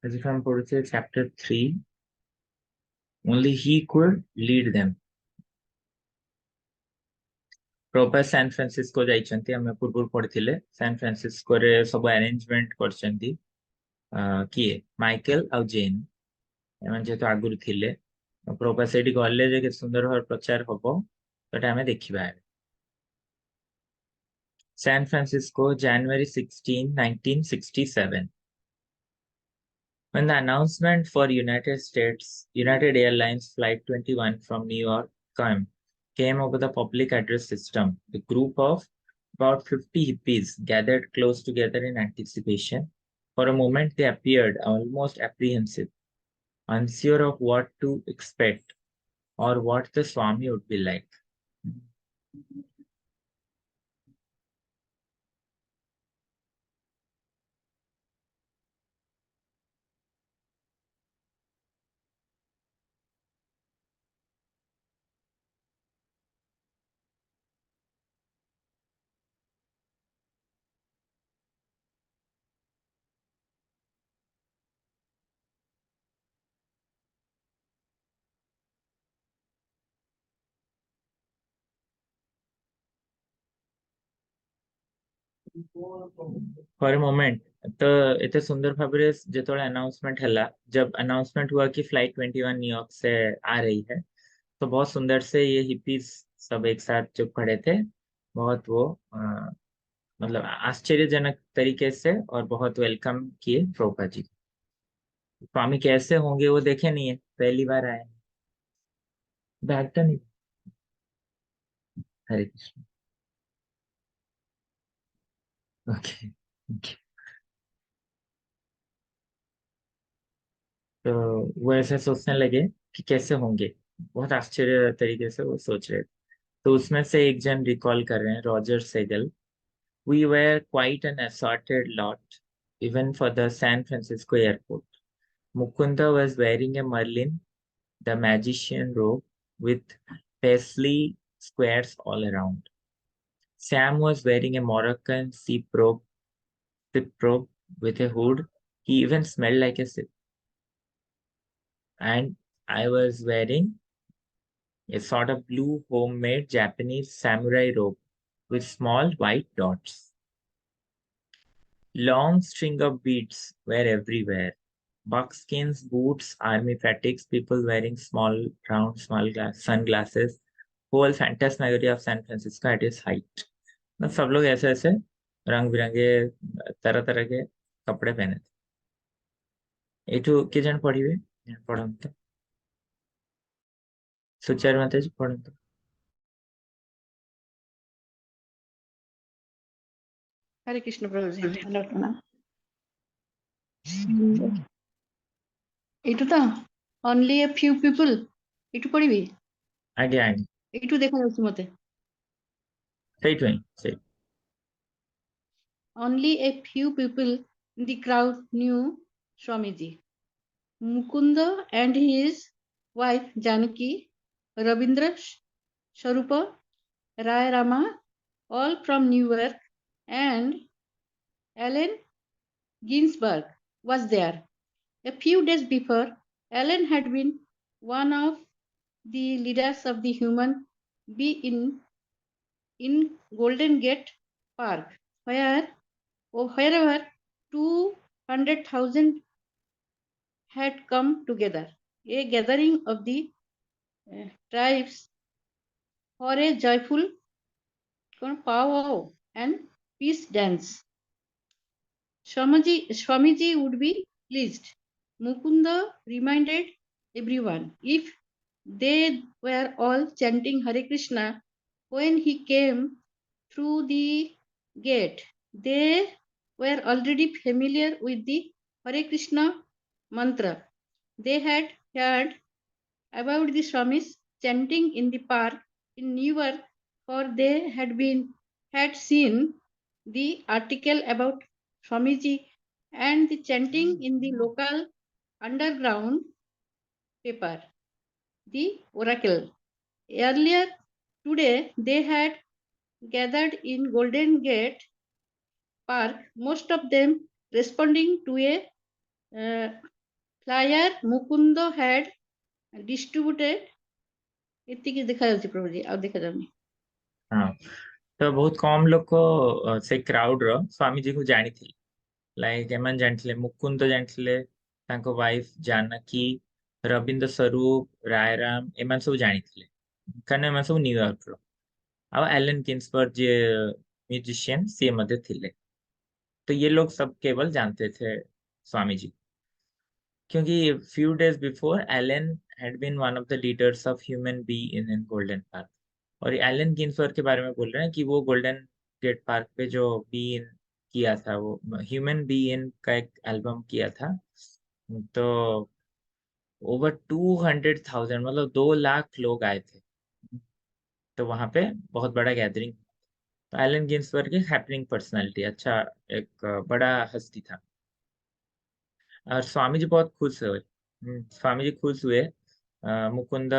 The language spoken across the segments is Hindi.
As if I'm going to say chapter 3, only he could lead them. Prabhupada San Francisco ଯାଇଛନ୍ତି ଆମେ ପୂର୍ବରୁ ପଢିଥିଲେ San Francisco ରେ ସବୁ arrangement କରିଛନ୍ତି କିଏ ମାଇକେଲ ଆଉ ଜେନ୍ ଏମାନେ ଯେହେତୁ ଆଗରୁ ଥିଲେ ପ୍ରଭୁପାଦ ସେଇଠି ଗଲେ ଯେ କେତେ ସୁନ୍ଦର ଭାବରେ ପ୍ରଚାର ହବ ସେଟା ଆମେ ଦେଖିବା San Francisco, January 16, 1967. When the announcement for United Airlines Flight 21 from New York came over the public address system, the group of about 50 hippies gathered close together in anticipation. For a moment, they appeared almost apprehensive, unsure of what to expect or what the Swami would be like. For a moment, तो इतने सुंदर भाବରେ जेतोळे अनाउंसमेंट हला जब अनाउंसमेंट हुआ कि फ्लाइट 21 न्यूयॉर्क से आ रही है तो बहुत सुंदर से ये हिपीज सब एक साथ जो खड़े थे बहुत वो मतलब आश्चर्यजनक तरीके से और बहुत वेलकम किए प्रभुपाद जी स्वामी कैसे होंगे वो देखे नहीं है पहली बार आए बैग तो नहीं हरे कृष्ण ओके तो वो ऐसे सोचने लगे कि कैसे होंगे बहुत आश्चर्य तरीके से वो सोच रहे थे तो उसमें से एक जन रिकॉल कर रहे हैं Roger Segal We were quite an assorted lot, even for the San Francisco airport. Mukunda was wearing a Merlin, the magician robe, with paisley squares all around. Sam was wearing a Moroccan sip robe with a hood. He even smelled like a sip. And I was wearing a sort of blue homemade Japanese samurai robe with small white dots. Long string of beads were everywhere. Buckskins, boots, army fatigues, people wearing small sunglasses, whole phantasmagoria of San Francisco at its height. मतलब सब लोग ऐसे ऐसे रंग बिरंगे तरह तरह के कपड़े पहने थे एठू के जन पढ़िबे पढ़ंत सुचार माता जी पढ़ंत Hare Krishna Prabhuji. Itu ta only a few people. Itu padibi. आगे आगे Itu dekha jaଉଛି mate. सही सही Only a few people in the crowd knew Swamiji. Mukunda and his wife Janaki, Rabindra Sharupa, Rai Rama, all from New York, and Allen Ginsberg was there. A few days before, Allen had been one of the leaders of the human bee in Golden Gate Park, wherever 200,000 had come together, a gathering of the tribes for a joyful powwow and peace dance. Swamiji would be pleased. Mukunda reminded everyone, if they were all chanting Hare Krishna when he came through the gate, they were already familiar with the Hare Krishna mantra. They had heard about the Swamis chanting in the park in New York, for they had seen the article about Swamiji and the chanting in the local underground paper, the Oracle. Earlier today, they had gathered in Golden Gate Park, most of them responding to a flyer Mukunda had distributed ଏତିକି ଦେଖାଯାଉଛି ପ୍ରଭୁଜୀ ଆଉ ଦେଖାଯାଉନି। हाँ तो बहुत कम लोग को से क्राउड रो स्वामी जी को जानी थी लाइक एमन जानी मुकुंद जानी तांको वाइफ जानकी रविंद्र स्वरूप रायराम एमन सब जानी कारण एमन सब न्यूयॉर्क रो आ एलन किन्सबर्ग जे म्यूजिशियन सी मध्य थिले तो ये लोग सब केवल जानते थे स्वामी जी क्योंकि few days before Allen had been one of the leaders of human bee in golden park और एलन गिन्सवर्थ के बारे में बोल रहे हैं कि वो गोल्डन गेट पार्क पे जो बी इन किया था वो ह्यूमन बी इन का एक एल्बम किया था तो ओवर 200,000 मतलब 2 लाख लोग आए थे तो वहां पे बहुत बड़ा गैदरिंग तो एलन गिन्सबर्ग एक हैपनिंग पर्सनालिटी अच्छा एक बड़ा हस्ती था और स्वामी जी बहुत खुश हुए स्वामी जी खुश हुए मुकुंद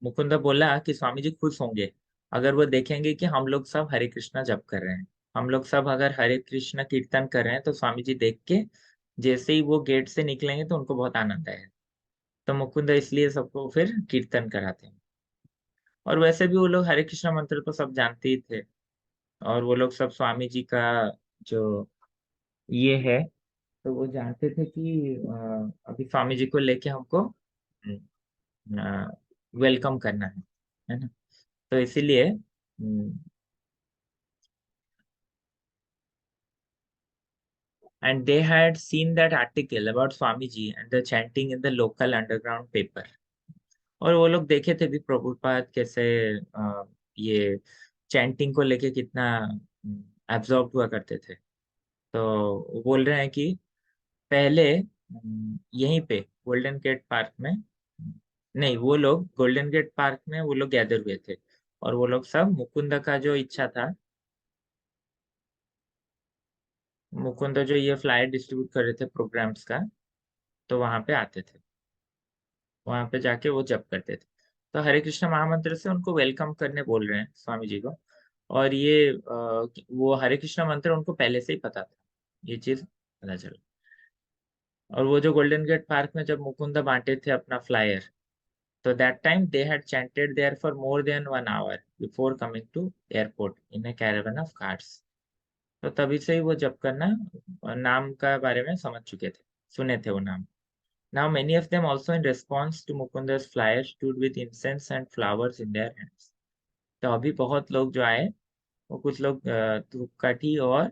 मुकुंद बोला कि स्वामी जी खुश होंगे अगर वो देखेंगे कि हम लोग सब हरे कृष्णा जप कर रहे हैं हम लोग सब अगर हरे कृष्णा कीर्तन कर रहे हैं तो स्वामी जी देख के जैसे ही वो गेट से निकलेंगे तो उनको बहुत आनंद आएगा तो मुकुंद इसलिए सबको फिर कीर्तन कराते हैं और वैसे भी वो लोग हरे कृष्णा मंत्र तो सब जानते ही थे और वो लोग सब स्वामी जी का जो ये है तो वो जानते थे कि अभी स्वामी जी को लेके हमको वेलकम करना है ना तो इसीलिए and they had seen that article about Swamiji and the chanting in the local underground paper और वो लोग देखे थे भी प्रभुपाद कैसे ये चैंटिंग को लेके कितना एब्जॉर्ब हुआ करते थे तो वो बोल रहे हैं कि पहले यहीं पे गोल्डन गेट पार्क में नहीं वो लोग गोल्डन गेट पार्क में वो लोग गैदर हुए थे और वो लोग सब मुकुंद का जो इच्छा था मुकुंद जो ये फ्लायर डिस्ट्रीब्यूट कर रहे थे प्रोग्राम्स का तो वहां पे आते थे वहां पे जाके वो जप करते थे तो हरे कृष्ण महामंत्र से उनको वेलकम करने बोल रहे हैं स्वामी जी को और ये वो हरे कृष्ण मंत्र उनको पहले से ही पता था ये चीज पता चला और वो जो गोल्डन गेट पार्क में जब मुकुंद बांटे थे अपना फ्लायर तो that time they had chanted there for more than 1 hour before coming to airport in a caravan of cars तो तभी से ही वो जप करना नाम का बारे में समझ चुके थे सुने थे वो नाम Now many of them also in response to Mukunda's flyer stood with incense and flowers in their hands. तो अभी बहुत लोग जो आए वो कुछ लोग धूपकाठी और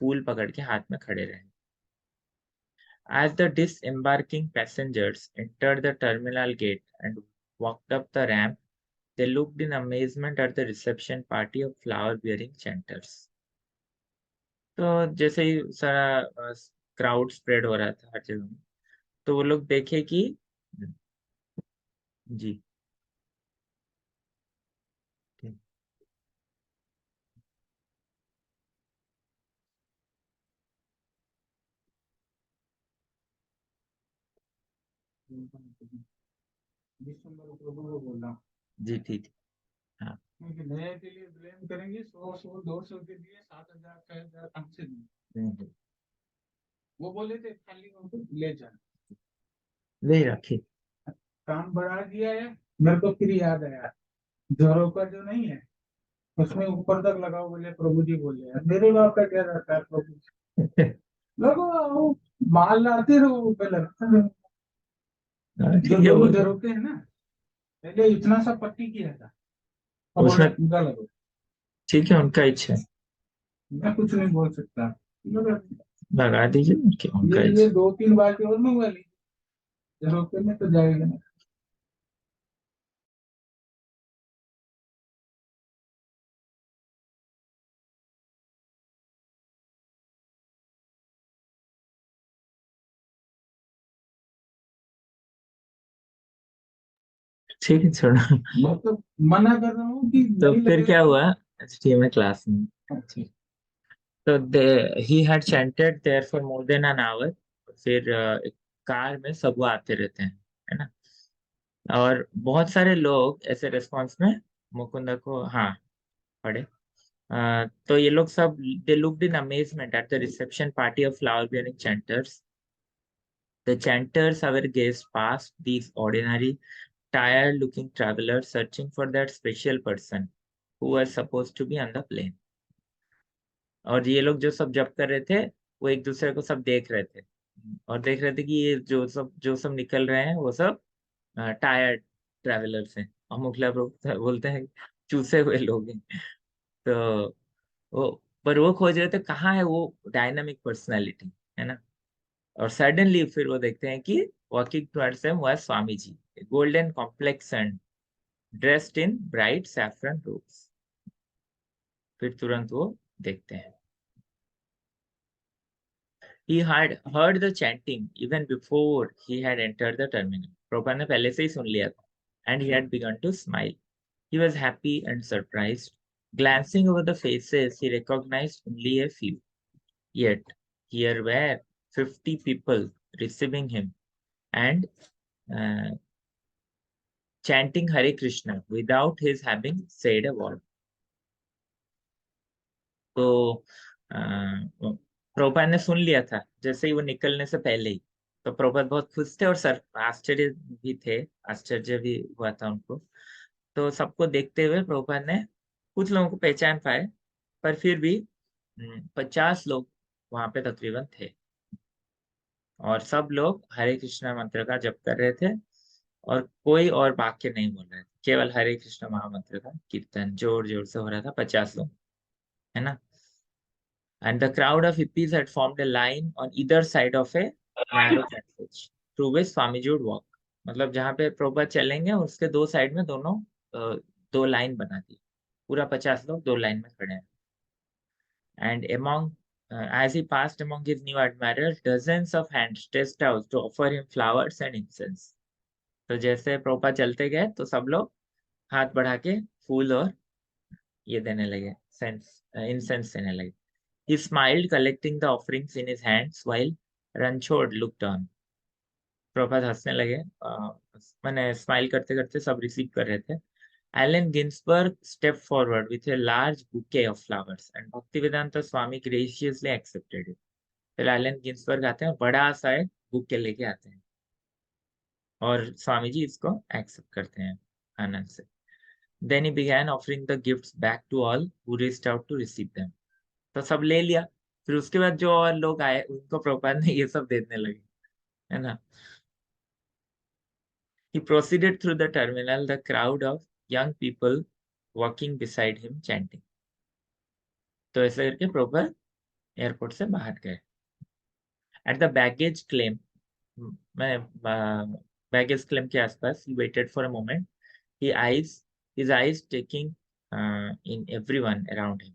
फूल पकड़ के हाथ में खड़े रहे. As the disembarking passengers entered the terminal gate and walked up the ramp, they looked in amazement at the reception party of flower-bearing chanters. तो जैसे ही सारा क्राउड स्प्रेड हो रहा था हर जगह में तो वो लोग देखे कि जी दिसंबर प्रभु को बोल रहा हूँ जी ठीक हाँ क्योंकि नए के लिए ब्लेम करेंगे 100 200 के लिए 7,000 6,000 हमसे नहीं वो बोले थे खाली उनको ले जाना ले रखे काम बढ़ा दिया है मेरे को फिर याद आया जोरों का जो नहीं है उसमें ऊपर तक लगाओ बोले प्रभु जी बोले यार मेरे बाप का क्या रहता है प्रभु जी लगो माल लाते रहो पहले जो लोग झरोके हैं ना पहले इतना सा पट्टी किया था अब उसमें पूरा लगो ठीक है उनका इच्छा है मैं कुछ नहीं बोल सकता लगा दीजिए कि उनका ये 2-3 बार की और मंगवा लीजिए झरोके में तो जाएगा ना ठीक है छोड़ो मैं तो मना कर रहा हूँ कि तो नहीं फिर क्या हुआ एचटीएम में क्लास में तो ही had chanted there for more than an hour फिर एक कार में सब वो आते रहते हैं है ना और बहुत सारे लोग ऐसे रेस्पॉन्स में मुकुंदा को हाँ पढ़े तो ये लोग सब they looked in amazement at the reception party of flower bearing chanters The chanters our gaze past these ordinary, tired-looking travelers searching for that special person who was supposed to be on the plane. और ये लोग जो सब जप कर रहे थे वो एक दूसरे को सब देख रहे थे और देख रहे थे कि ये जो सब निकल रहे हैं वो सब टायर्ड ट्रैवलर्स हैं। अमुक लोग बोलते हैं चूसे हुए लोग हैं। तो वो पर वो खोज रहे थे कहाँ है वो डायनामिक पर्सनालिटी, है ना। और सडनली फिर वो देखते हैं कि walking towards them was Swami ji, golden complexion, dressed in bright saffron robes. फिर तुरंत वो देखते हैं। He had heard the chanting even before he had entered the terminal. Prabhupada ने पहले से ही सुन लिया था, and he had begun to smile. He was happy and surprised. Glancing over the faces, he recognized only a few. Yet, here were 50 people receiving him and uh, chanting Hare Krishna without his having said a word. तो प्रभुपाद ने सुन लिया था जैसे ही वो निकलने से पहले ही। तो प्रभुपाद बहुत खुश थे और सर आश्चर्य भी थे, आश्चर्य भी हुआ था उनको। तो सबको देखते हुए प्रभुपाद ने कुछ लोगों को पहचान पाए, पर फिर भी 50 लोग वहां पे तकरीबन थे और सब लोग हरे कृष्णा मंत्र का जप कर रहे थे और कोई और वाक्य नहीं बोल रहे थे, केवल हरे कृष्ण महामंत्र का कीर्तन जोर जोर से हो रहा था। 50 लोग, है ना। And the crowd of hippies had formed a line on either side of a narrow passage through which Swamiji would walk. मतलब जहाँ पे प्रभुपाद चलेंगे उसके दो साइड में दोनों दो लाइन बना दी। पूरा 50 लोग दो लाइन में खड़े हैं। And as he passed among his new admirers, dozens of hands stretched out to offer him flowers and incense. तो जैसे प्रभुपाद चलते गए तो सब लोग हाथ बढ़ा के फूल और ये देने लगे, इंसेंस देने लगे। He smiled, collecting the offerings in his hands while Ranchod looked on. Prabhupada हंसने लगे, मैंने स्माइल करते करते सब रिसीव कर रहे थे। Allen Ginsberg stepped forward with a large bouquet of flowers and Bhaktivedanta Swami graciously accepted it. फिर एलन गिन्सबर्ग आते हैं, बड़ा सा एक बुके लेके आते हैं और स्वामी जी इसको एक्सेप्ट करते हैं आनंद से। Then he began offering the gifts back to all who reached out to receive them. तो सब ले लिया। फिर उसके बाद जो और लोग आए उनको प्रभुपाद ने ये सब देने लगे, है ना। He proceeded through the terminal, the crowd of young people walking beside him chanting. तो ऐसे करके प्रभुपाद एयरपोर्ट से बाहर गए। At the baggage claim, मैं baggage claim के आसपास he waited for a moment. His eyes taking in everyone around him.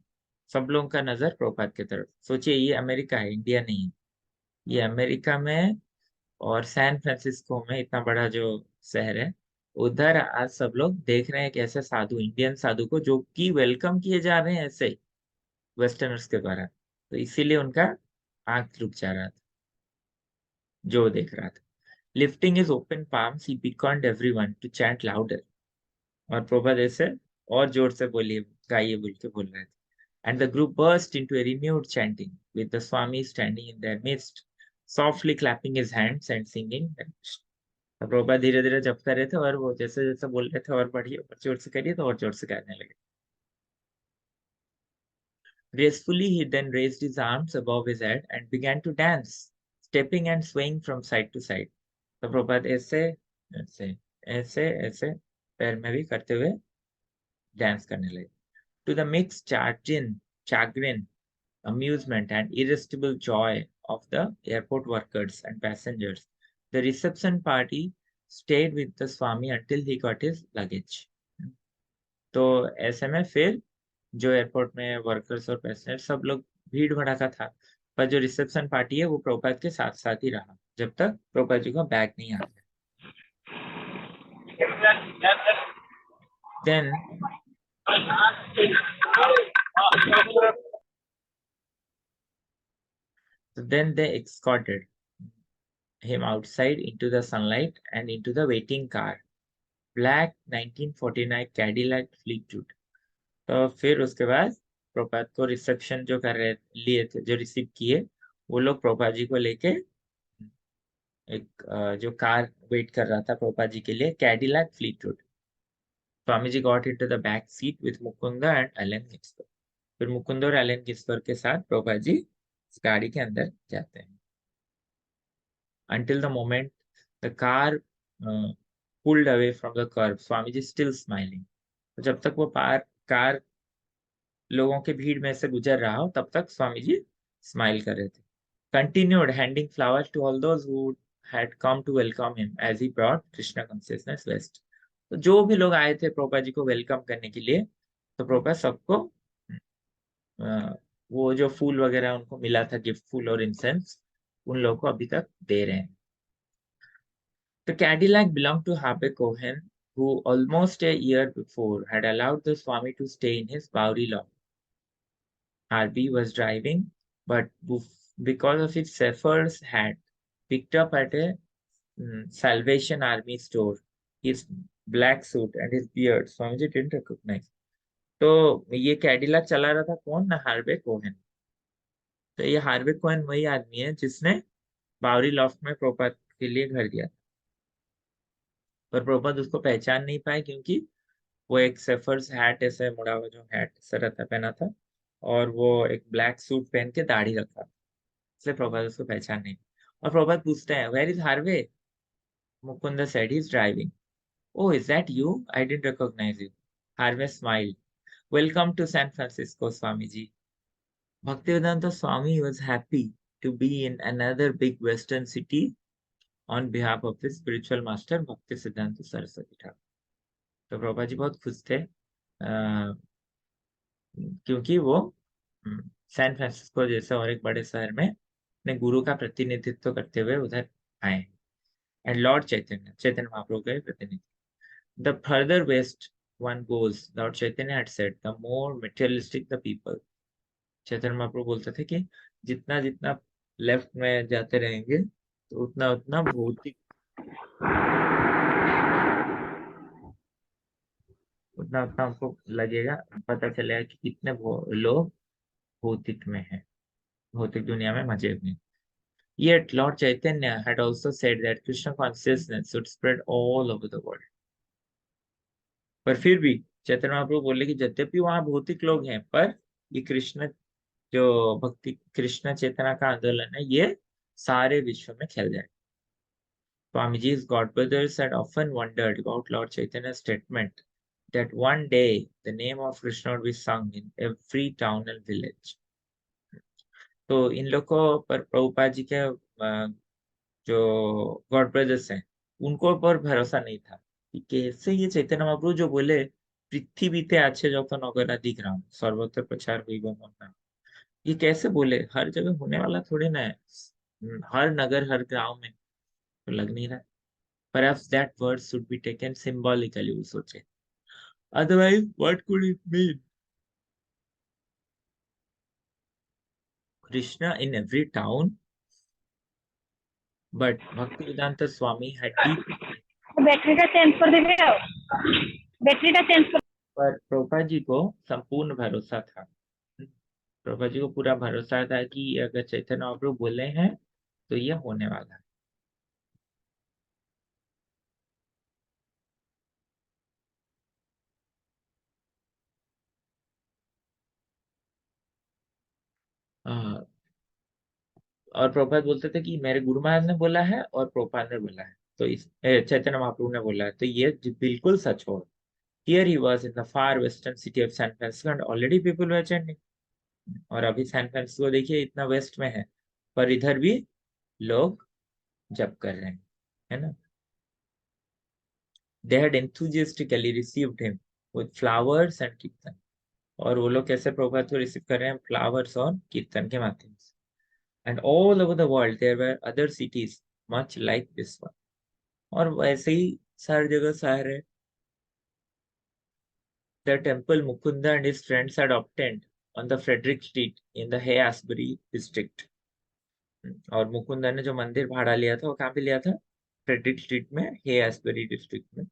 सब लोगों का नजर प्रभुपाद की तरफ। सोचिए ये अमेरिका है, इंडिया नहीं है। ये अमेरिका में और सैन फ्रांसिस्को में इतना बड़ा जो शहर है, उधर आज सब लोग देख रहे हैं कि ऐसे साधु, इंडियन साधु को जो कि वेलकम किए जा रहे हैं ऐसे वेस्टर्नर्स के द्वारा। तो इसीलिए उनका आंख रुक जा रहा था जो देख रहा था। Lifting his open palms, he beckoned everyone to chant louder. और प्रभुपाद ऐसे और जोर से बोलिए, गाइए बोल के बोल रहे थे। And the group burst into a renewed chanting, with the Swami standing in their midst, softly clapping his hands and singing. Prabhupada धीरे धीरे जप कर रहे थे और वो जैसे जैसे बोल रहे थे और बढ़िए और जोर से करिए तो और जोर से करने लगे। Gracefully, he then raised his arms above his head and began to dance, stepping and swaying from side to side. तो प्रभुपाद ऐसे ऐसे ऐसे ऐसे पैर में भी करते हुए डांस करने लगे। To the mixed chagrin, amusement, and irresistible joy of the airport workers and passengers, the reception party stayed with the Swami until he got his luggage. तो ऐसे में फिर जो एयरपोर्ट में वर्कर्स और पैसेंजर सब लोग भीड़ भड़ाका था, पर जो रिसेप्शन पार्टी है वो प्रभुपाद के साथ साथ ही रहा जब तक प्रभुपाद जी का बैग नहीं आ गया। Then they escorted him outside into the sunlight and into the waiting car, black 1949 Cadillac Fleetwood. तो फिर उसके बाद प्रभुपाद को रिसेप्शन जो कर रहे लिए थे, जो रिसीव किए, वो लोग प्रभुपाद जी को लेके एक जो कार वेट कर रहा था प्रभुपाद जी के लिए, Cadillac Fleetwood. Swami ji got into the back seat with Mukunda and Allen Ginsberg. फिर मुकुंद और एलन गिन्सबर्ग के साथ प्रभुपाद जी इस गाड़ी के अंदर जाते हैं। Until the moment the car pulled away from the curb, Swamiji still smiling. तो जब तक वो कार लोगों के भीड़ में से गुजर रहा हो तब तक स्वामी जी स्माइल कर रहे थे। Continued handing flowers to all those who had come to welcome him as he brought Krishna consciousness west. तो जो भी लोग आए थे प्रभुपाद जी को वेलकम करने के लिए, तो प्रभुपाद सबको अ, वो जो फूल वगैरह उनको मिला था, गिफ्ट फूल और इंसेंस, उन लोगों को अभी तक दे रहे हैं। The Cadillac belonged to Habe Cohen, who almost a year before had allowed the Swami to stay in his Bowery loft. Harvey was driving, but because of his Zephyr's hat picked up at a Salvation Army store, his black suit and his beard, Swamiji didn't recognize. तो ये कैडिलैक चला रहा था कौन ना, हार्वे कोहेन। तो ये हार्वे कोहेन वही आदमी है जिसने बावरी लॉफ्ट में प्रभुपाद के लिए घर दिया, पर प्रभुपाद उसको पहचान नहीं पाए क्योंकि वो एक सेफर्स हैट, ऐसे मुड़ा हुआ जो हैट ऐसा रहता पहना था, और वो एक ब्लैक सूट पहन के दाढ़ी रखा, इसलिए प्रभुपाद उसको पहचान नहीं। और प्रभुपाद पूछते हैं, where is Harvey? Mukund said, he is driving. Oh, is that you? I didn't recognise you. Harvey smiled, welcome to San Francisco Swami ji. Bhaktivedanta Swami was happy to be in another big western city on behalf of his spiritual master Bhaktisiddhanta Saraswati Thakur। तो प्रभुपाद जी बहुत खुश थे क्योंकि वो सैन फ्रांसिस्को जैसे और एक बड़े शहर में अपने गुरु का प्रतिनिधित्व करते हुए उधर आए। एंड लॉर्ड चैतन्य महाप्रभु के प्रतिनिधि। The further west one goes, lord Chaitanya had said, the more materialistic the people। Chaitanya Mahaprabhu बोलते थे कि जितना जितना लेफ्ट में जाते रहेंगे तो उतना उतना भौतिक, उतना उतना हमको लगेगा, पता चलेगा कि कितने लोग भौतिक में है, भौतिक दुनिया में मजे में। Yet Lord Chaitanya had also said that Krishna consciousness should spread all over the world। पर फिर भी चैतन्य महाप्रभु बोले कि यद्यपि वहां भौतिक लोग हैं, पर ये कृष्ण जो भक्ति कृष्ण चेतना का आंदोलन है, ये सारे विश्व में फैल जाए। Swamiji's godbrothers had often wondered about Lord Chaitanya's statement that one day the name of Krishna would be sung in every town and village। तो इन लोग को पर प्रभुपाद जी के जो गॉड ब्रदर्स हैं उनको पर भरोसा नहीं था कि कैसे ये चैतन्य महाप्रभु जो बोले, पृथ्वीते আছে যত নগরাদি গ্রাম सर्वत्र प्रचार हुई मम नाम, ये कैसे बोले, हर जगह होने वाला थोड़े ना है। हर नगर हर गांव में तो लग नहीं रहा। Perhaps that word should be taken symbolically, वो सोचे। Otherwise, what could it mean? Krishna in every town, but Bhaktivedanta Swami had deep faith। ব্যাটারিটা চেঞ্জ করে দিবে ব্যাটারিটা চেঞ্জ पर प्रभुपाद जी को संपूर्ण भरोसा था। प्रभुपाद जी को पूरा भरोसा था कि अगर चैतन्य महाप्रभु बोले हैं तो ये होने वाला है। और प्रभुपाद बोलते थे कि मेरे गुरु महाराज ने बोला है और प्रभुपाद ने बोला है, तो इस चैतन्य महाप्रभु ने बोला है तो ये बिल्कुल सच हो। Here he was in the far western city of San Francisco and already people were chanting। और अभी सैन फ्रांसिस्को देखिए इतना वेस्ट में है, पर इधर भी लोग जप कर रहे हैं, है ना। They had enthusiastically received him with flowers and कीर्तन। और वो लोग कैसे प्रभुपाद को रिसीव कर रहे हैं, फ्लावर्स और कीर्तन के माध्यम से। And all over the world there were other cities much like this one। और वैसे ही हर जगह शहर है। The temple Mukunda and his friends had obtained on the Frederick Street in the Hay-Asbury district। और मुकुंदन ने जो मंदिर भाड़ा लिया था वो कहाँ पे लिया था, फ्रेडरिक स्ट्रीट में, हेयसबरी डिस्ट्रिक्ट में,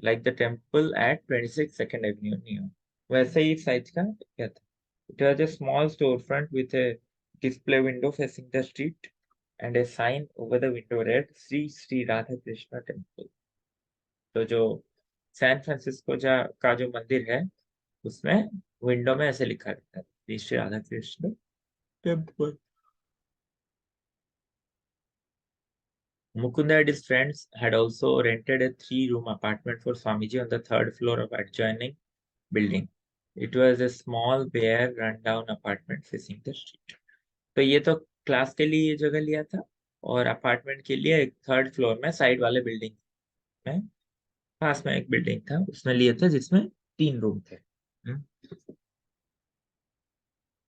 like the temple at 26 second Avenue near. वैसे ही साइज का क्या था। It was a small store front with A display window facing the street and a sign over the window read Sri Sri Radha Krishna Temple. तो जो सैन फ्रांसिस्को का जो मंदिर है उसमें विंडो में ऐसे लिखा रहता है Shri Shri Radha Krishna temple. Mukunda and his friends had also rented a 3-room apartment for Swamiji on the 3rd floor of adjoining building. It was a small, bare, run-down apartment facing the street. तो ये तो क्लास के लिए ये जगह लिया था और अपार्टमेंट के लिए एक 3rd फ्लोर में साइड वाले बिल्डिंग में पास में एक बिल्डिंग था उसमें लिए थे जिसमें 3 रूम थे.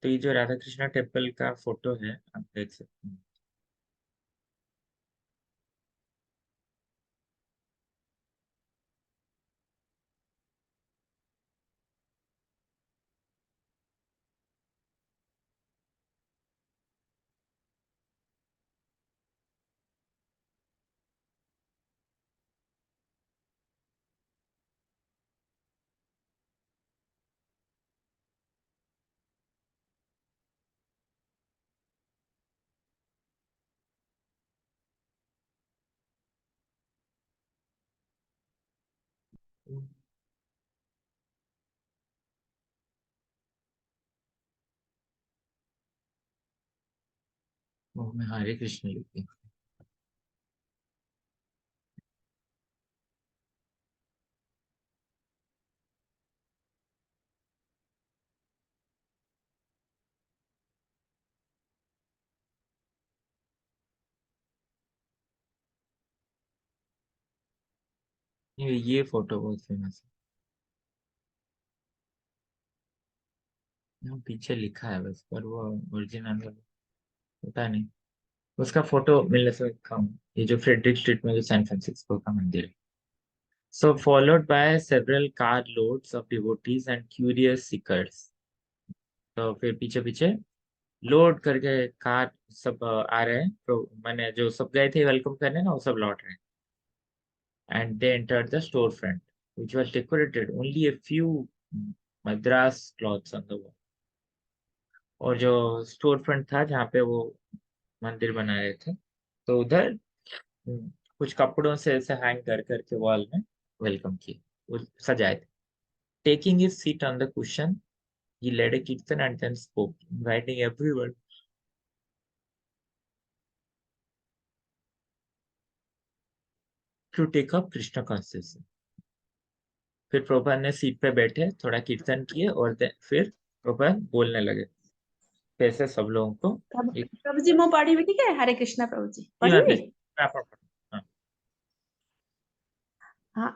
तो ये जो राधा कृष्णा टेम्पल का फोटो है आप देख सकते हैं. वो मैं हरे कृष्ण लिखी. ये फोटो बहुत फेमस है. यहाँ पीछे लिखा है बस पर वो ओरिजिनल पता नहीं. उसका फोटो मिलने से कम. ये जो फ्रेडरिक स्ट्रीट में जो सैन फ्रांसिस्को का मंदिर है. So followed by several carloads of devotees and curious seekers. तो फिर पीछे पीछे लोड करके कार सब आ रहे हैं तो मैंने जो सब गए थे वेलकम करने ना वो सब लौट रहे हैं. And they entered the storefront, which was decorated only a few madras cloths on the wall. और जो स्टोर फ्रंट था जहाँ पे वो मंदिर बना रहे थे तो उधर कुछ कपड़ों से ऐसे हैंग कर करके वॉल में वेलकम किए वो सजाए थे. Taking his seat on the cushion, he led a kirtan and then spoke, inviting everyone to take up Krishna consciousness. फिर प्रभुपाद ने सीट पे बैठे थोड़ा कीर्तन किए और फिर प्रभुपाद बोलने लगे. कैसे सब लोगों को प्रभु जी मैं पढ़ी ठीक है. हरे कृष्णा प्रभु जी पढ़ी.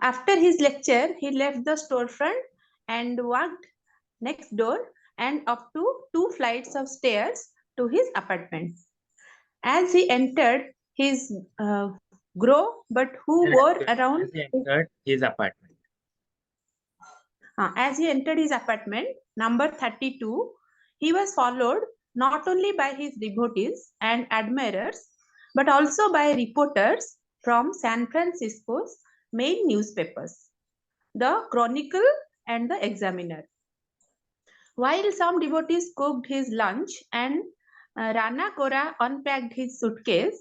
After his lecture, he left the storefront and walked next door and up to 2 flights of stairs to his apartment. As he entered his grow, but who wore around as he entered his apartment. As he entered his apartment, number 32, he was followed not only by his devotees and admirers, but also by reporters from San Francisco's main newspapers, the Chronicle and the Examiner. While some devotees cooked his lunch and Rana Kora unpacked his suitcase,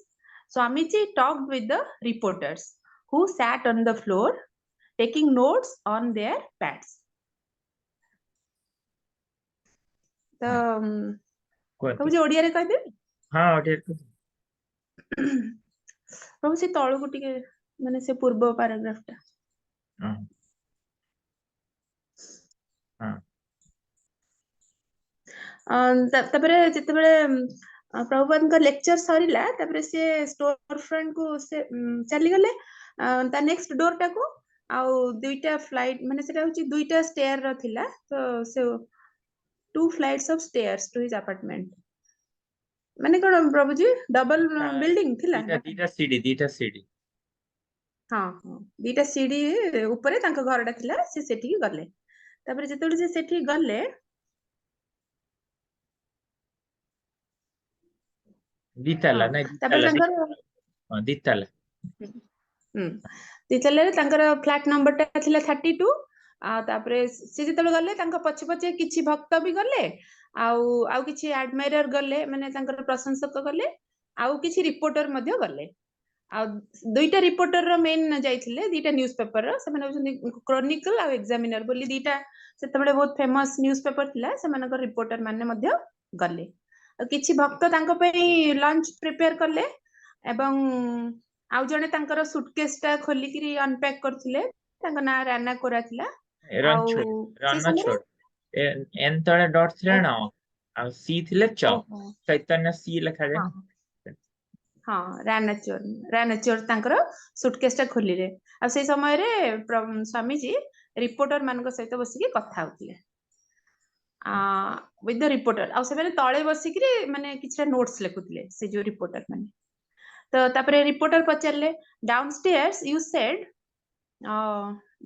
Swamiji talked with the reporters who sat on the floor taking notes on their pads. तो प्रभु जी ओडिया रे कह दे. हाँ ओडिया को प्रभु से तळु को टिके माने से पूर्व पैराग्राफ टा. तापरे जेतेबेले प्रभुपाद लेक्चर सरीला तापरे से स्टोर फ्रंट को से चली गले ता नेक्स्ट डोर टा को आउ दुईटा फ्लाइट माने सेटा होची दुईटा स्टेयर र थिला तो से 2 flights of stairs to his apartment. माने कोन प्रभु जी डबल बिल्डिंग थिला. दीटा सीडी हाँ हाँ दीटा सीडी ऊपर तांका घरटा थिला से सेठी गले. तापरे जेतेबेले से सेठी गले दिताला नहीं दिताला दिताला तांकर फ्लैट नंबर टा थिला 32 आ तापरे से जेतेबेले गले तांका पछे पछे किछि भक्त भी गले आउ किछि एडमायरर गले माने तांकर प्रशंसक गले आउ किछि रिपोर्टर मध्य गले आ दुईटा रिपोर्टर रो मेन जाइथिले दुईटा न्यूज पेपर रो से माने क्रोनिकल आ एग्जामिनर बोली दुईटा सेतबेले बहुत फेमस न्यूज पेपर थिला से मानकर रिपोर्टर माने मध्य गले किछि भक्त तांको पई लंच प्रिपेयर करले एवं आउ जने तांकर सुटकेस टा खोलिकिरी अनपैक करथिले तांको ना राना कोरा थिला आउ से समय रणछोड़ एन तळे डॉट थिले न ओहो आ सी थिले च ओहो चैतन्य सी लिखा हाँ जाए हाँ रानाचोर तांकर सुटकेस टा खोलिले आ से समय रे स्वामी जी रिपोर्टर मानक सहित बसिकी कथा होतिले विथ द रिपोर्टर आ से तळे बसिकी माने किछटा नोट्स लिखुतिले से जो रिपोर्टर माने तो तापरे रिपोर्टर पचारले downstairs you said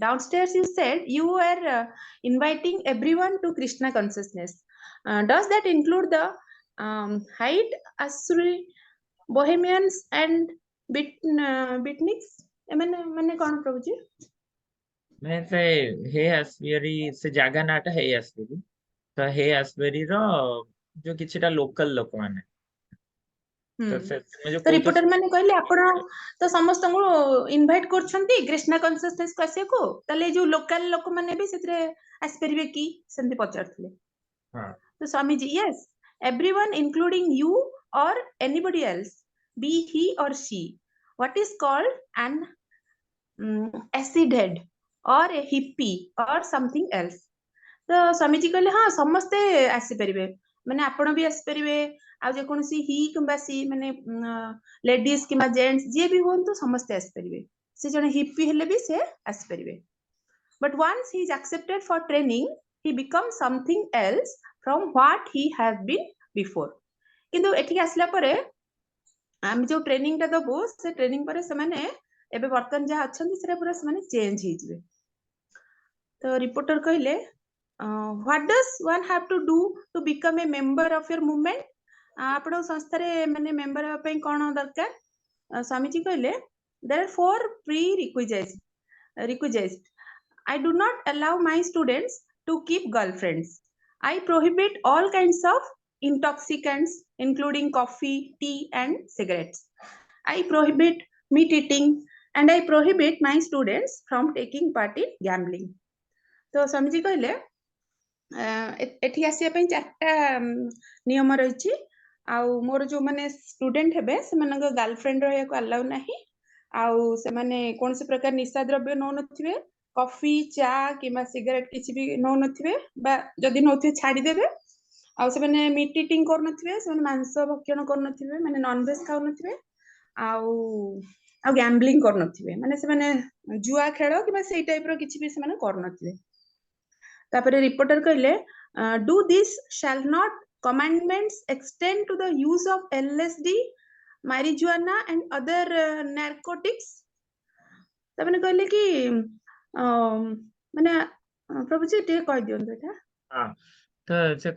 downstairs you said you were inviting everyone to Krishna consciousness. Does that include the Hyde Asuri Bohemians and Beatniks? मैंने कौन प्रभु जी मैं से हे अस्वेरी से जागा नाटा हे अस्वेरी तो हे अस्वेरी रो जो किछटा लोकल लोक माने तो से मैं जो तो कहते रिपोर्टर मैंने कहले आपण तो समस्त को इनवाइट करछंती कृष्णा कॉन्शियसनेस को आसे को तले जो लोकल लोक माने भी सेतरे आस परिबे की सेंती पचारथले हाँ तो Swami ji yes everyone including you or anybody else be he or she what is called an acid head or a hippie or something else तो स्वामी जी कहले हाँ समस्ते आसी परिबे माने आपण भी आसी परिबे आ जे कोनसी ही किबा सी माने लेडीज किबा जेंट्स जे भी होन तो समस्ते आसी परिबे से जने हिप्पी हेले भी से आसी परिबे but once he is accepted for training he becomes something else from what he has been before किंतु एठी आसला परे हम जो ट्रेनिंग ता दबो से ट्रेनिंग परे से माने एबे बर्तन जा अछंती से पूरा से माने चेंज ही जिवे तो रिपोर्टर कहले what does one have to do to become a member of your movement आपण संस्था रे माने मेंबर होबा पई कोन दरकार स्वामी जी कहले there are four requisites I do not allow my students to keep girlfriends I prohibit all kinds of intoxicants including coffee tea and cigarettes I prohibit meat eating and I prohibit my students from taking part in gambling तो स्वामी जी कहले एठी आसिया पई चारटा नियम रहिछि आउ मोर जो माने स्टूडेंट हेबे से मानक गर्लफ्रेंड रहया को अलाउ नाही आउ से माने कोन से प्रकार निशा द्रव्य न नथिबे कॉफी चा किमा सिगरेट किछि भी न नथिबे बा जदी नथिबे छाडी देबे आउ से माने मीट ईटिंग कर नथिबे से माने मांस भक्षण कर नथिबे माने नॉन वेज खाउ नथिबे आउ आउ गैम्बलिंग कर नथिबे माने से माने जुआ खेल किमा सेई टाइप रो किछि भी से माने कर नथिबे तापरे रिपोर्टर कहले do this shall not commandments extend to the use of LSD marijuana and other narcotics तबने कहले कि माने प्रभु जी टे कह दियंत एटा हाँ तो से